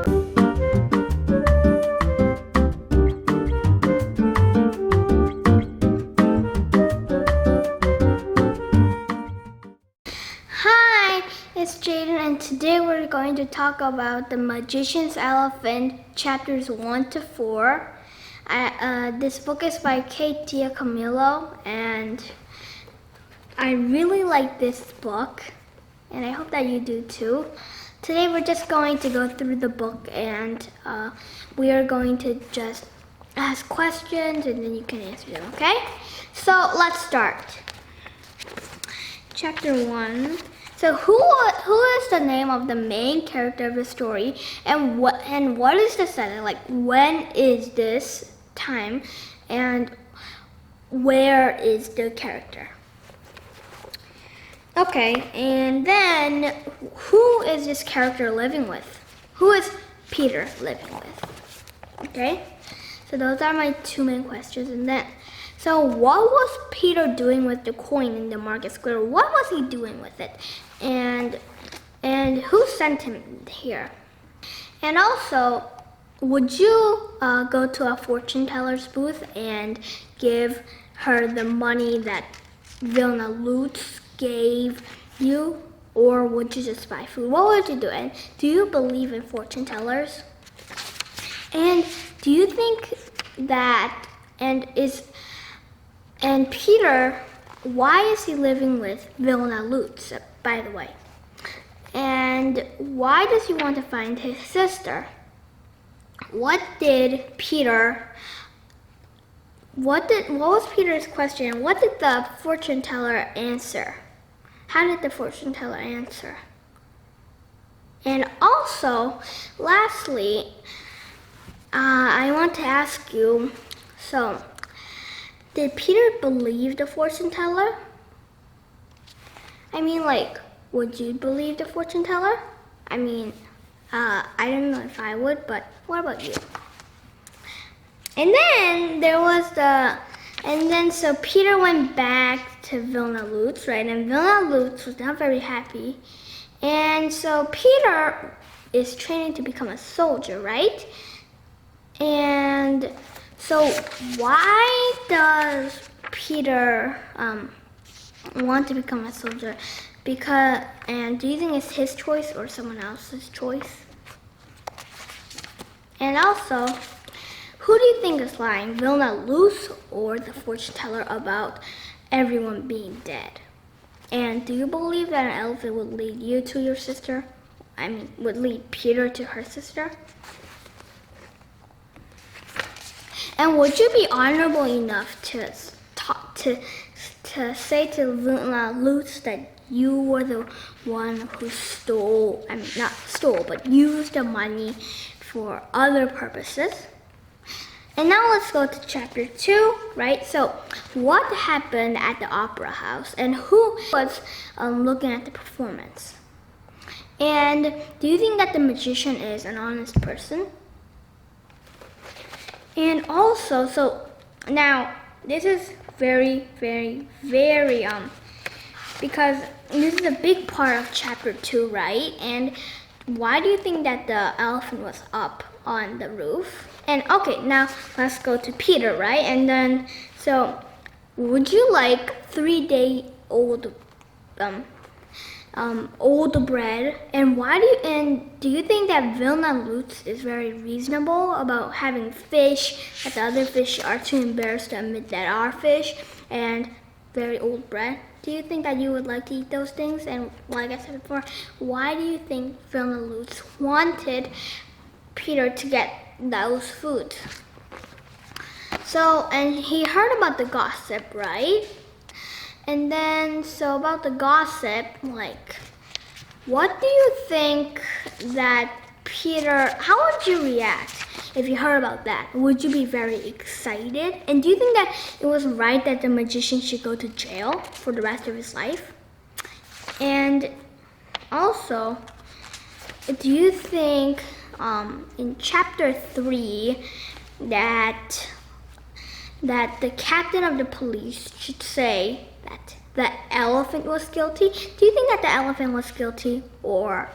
Hi, it's Jaden, and today we're going to talk about The Magician's Elephant, chapters 1 to 4. This book is by Kate Diacamillo, and I really like this book, and I hope that you do too. Today we're just going to go through the book, and we are going to just ask questions, and then you can answer them, okay? So let's start. Chapter 1. So who is the name of the main character of the story, and what is the setting? Like, when is this time, and where is the character? Okay, and then who is this character living with? Who is Peter living with? Okay, so those are my two main questions. And then, so what was Peter doing with the coin in the market square? What was he doing with it? And who sent him here? And also, would you go to a fortune teller's booth and give her the money that Vilna Lutz gave you? Or would you just buy food? What would you do? And do you believe in fortune tellers? And do you think that, and Peter, why is he living with Vilna Lutz, by the way? And why does he want to find his sister? What was Peter's question? What did the fortune teller answer? How did the fortune teller answer? And also, lastly, I want to ask you, so, did Peter believe the fortune teller? I mean, like, would you believe the fortune teller? I mean, I don't know if I would, but what about you? And then so Peter went back to Vilna Lutz, right? And Vilna Lutz was not very happy. And so Peter is training to become a soldier, right? And so why does Peter want to become a soldier? And do you think it's his choice or someone else's choice? And also, who do you think is lying, Vilna Lutz or the fortune teller, about everyone being dead? And do you believe that an elephant would lead you to your sister? I mean, would lead Peter to her sister? And would you be honorable enough to say to Vilna Lutz that you were the one who stole, I mean, not stole, but used the money for other purposes? And now let's go to chapter 2, right? So what happened at the opera house, and who was looking at the performance? And do you think that the magician is an honest person? And also, so now this is very, very, very, because this is a big part of chapter 2, right? And why do you think that the elephant was up on the roof? And okay, now let's go to Peter, right? And then, so would you like 3-day-old old bread? And do you think that Vilna Lutz is very reasonable about having fish that the other fish are too embarrassed to admit that are fish, and very old bread? Do you think that you would like to eat those things? And like I said before, why do you think Vilna Lutz wanted Peter to get those foods? So, and he heard about the gossip, right? And then, so about the gossip, like, what do you think that Peter, how would you react if you heard about that? Would you be very excited? And do you think that it was right that the magician should go to jail for the rest of his life? And also, do you think in chapter 3 that the captain of the police should say that the elephant was guilty? Do you think that the elephant was guilty, or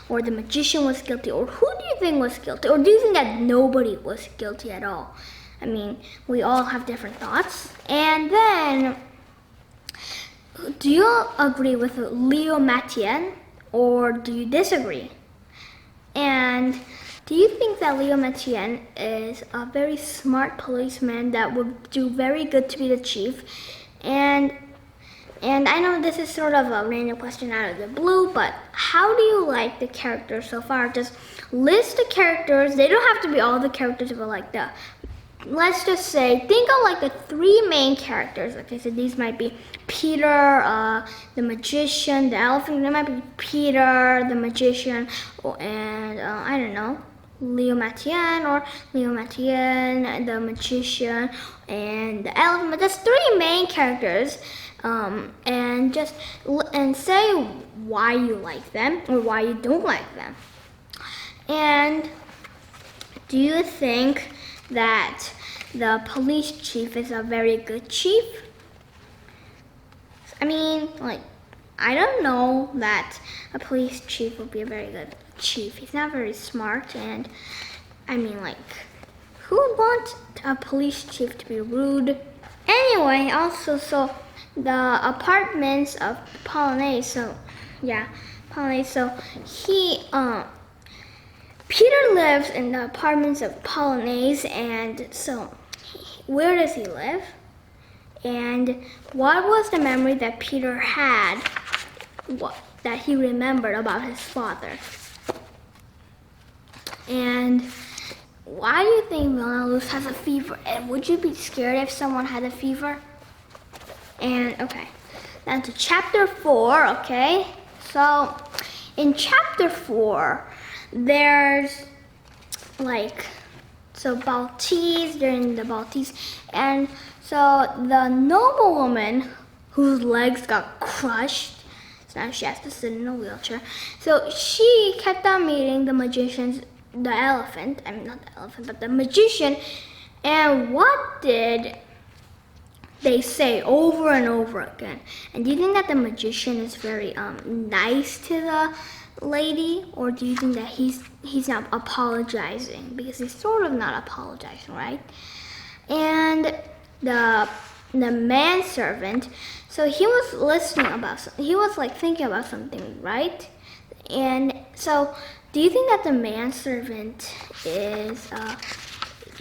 or the magician was guilty, or who do you think was guilty, or do you think that nobody was guilty at all? I mean, we all have different thoughts. And then, do you agree with Leo Mathieu, or do you disagree? And do you think that Leo Mathieu is a very smart policeman that would do very good to be the chief? And I know this is sort of a random question out of the blue, but how do you like the characters so far? Just list the characters. They don't have to be all the characters, but like let's just say, think of like the 3 main characters. Okay, so these might be Peter, the magician, the elephant. There might be Peter, the magician, and I don't know, Leo Mathieu, or Leo Mathieu, the magician, and the elephant. But there's 3 main characters, and say why you like them or why you don't like them. And do you think that the police chief is a very good chief? I mean, like, I don't know that a police chief would be a very good chief. He's not very smart, and I mean, like, who would want a police chief to be rude? Anyway, also, so the apartments of Polonaise, so Peter lives in the apartments of Polonaise, and so where does he live? And what was the memory that Peter had that he remembered about his father? And why do you think Wilna Luz has a fever? And would you be scared if someone had a fever? And okay, then to chapter 4, okay? So in chapter 4, there's like, so Baltese, during the Baltese, and so the noblewoman whose legs got crushed, so now she has to sit in a wheelchair. So she kept on meeting the magician's, the elephant, I mean not the elephant, but the magician, and what did they say over and over again? And do you think that the magician is very nice to the lady, or do you think that he's not apologizing? Because he's sort of not apologizing, right? And the manservant, so he was listening about something. He was like thinking about something, right? And so, do you think that the manservant is?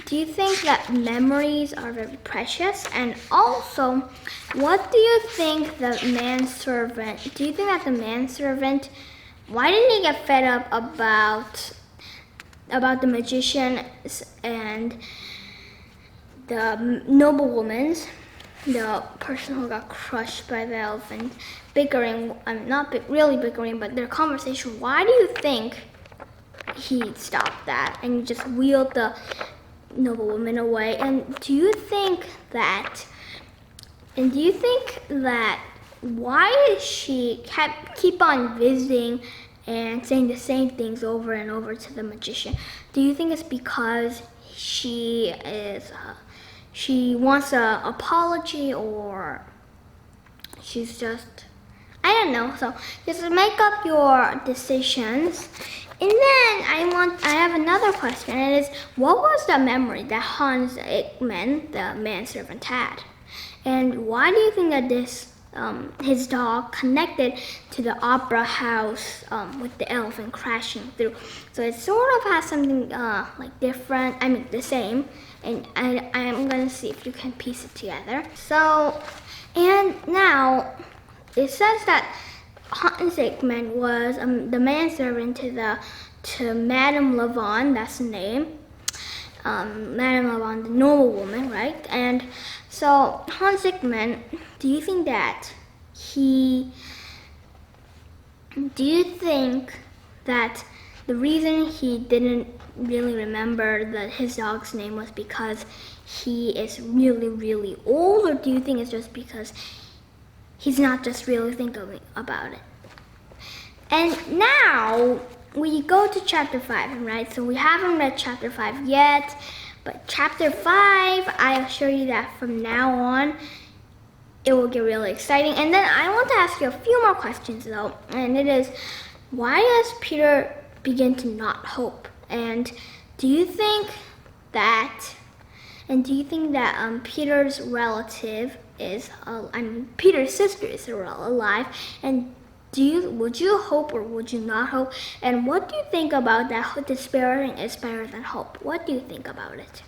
Do you think that memories are very precious? And also, what do you think the manservant? Do you think that the manservant? Why didn't he get fed up about the magician and the noblewoman's, the person who got crushed by the elephant, bickering, not really bickering, but their conversation? Why do you think he stopped that and just wheeled the noblewoman away? And do you think that why did she keep on visiting and saying the same things over and over to the magician? Do you think it's because she wants an apology, or she's just, I don't know. So just make up your decisions. And then I have another question. It is, what was the memory that Hans Ekman, the manservant, had? And why do you think that his dog connected to the opera house with the elephant crashing through? So it sort of has something like different, I mean the same, and I'm gonna see if you can piece it together. So, and now it says that Hans Ekman was the manservant to Madame Lavon, that's the name. Madame Lavon, the noblewoman, right? And so Hans Ekman, do you think that the reason he didn't really remember that his dog's name was because he is really, really old, or do you think it's just because he's not just really thinking about it? And now we go to chapter 5, right? So we haven't read chapter 5 yet, but chapter 5, I assure you that from now on, it will get really exciting. And then I want to ask you a few more questions though, and it is, why does Peter begin to not hope? And do you think that Peter's relative is, Peter's sister is alive? And would you hope or would you not hope? And what do you think about that? Despairing is better than hope. What do you think about it?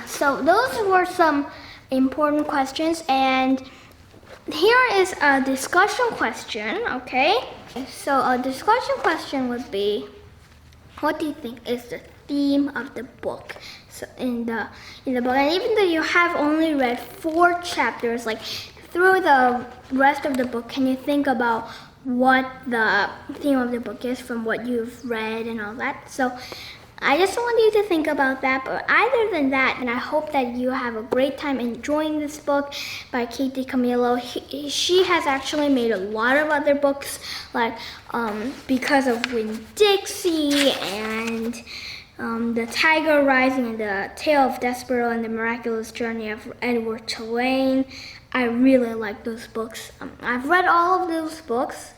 So those were some important questions, and here is a discussion question, okay? So a discussion question would be, what do you think is the theme of the book? So in the book, and even though you have only read 4 chapters, like through the rest of the book, can you think about what the theme of the book is from what you've read and all that? So I just want you to think about that. But other than that, and I hope that you have a great time enjoying this book by Katie Camillo. She has actually made a lot of other books, like Because of Winn-Dixie and The Tiger Rising and The Tale of Despereaux and The Miraculous Journey of Edward Tulane. I really like those books. I've read all of those books,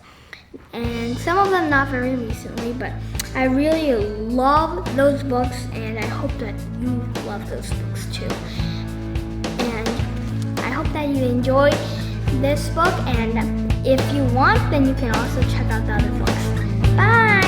and some of them not very recently, but I really love those books, and I hope that you love those books too. And I hope that you enjoy this book, and if you want, then you can also check out the other books. Bye!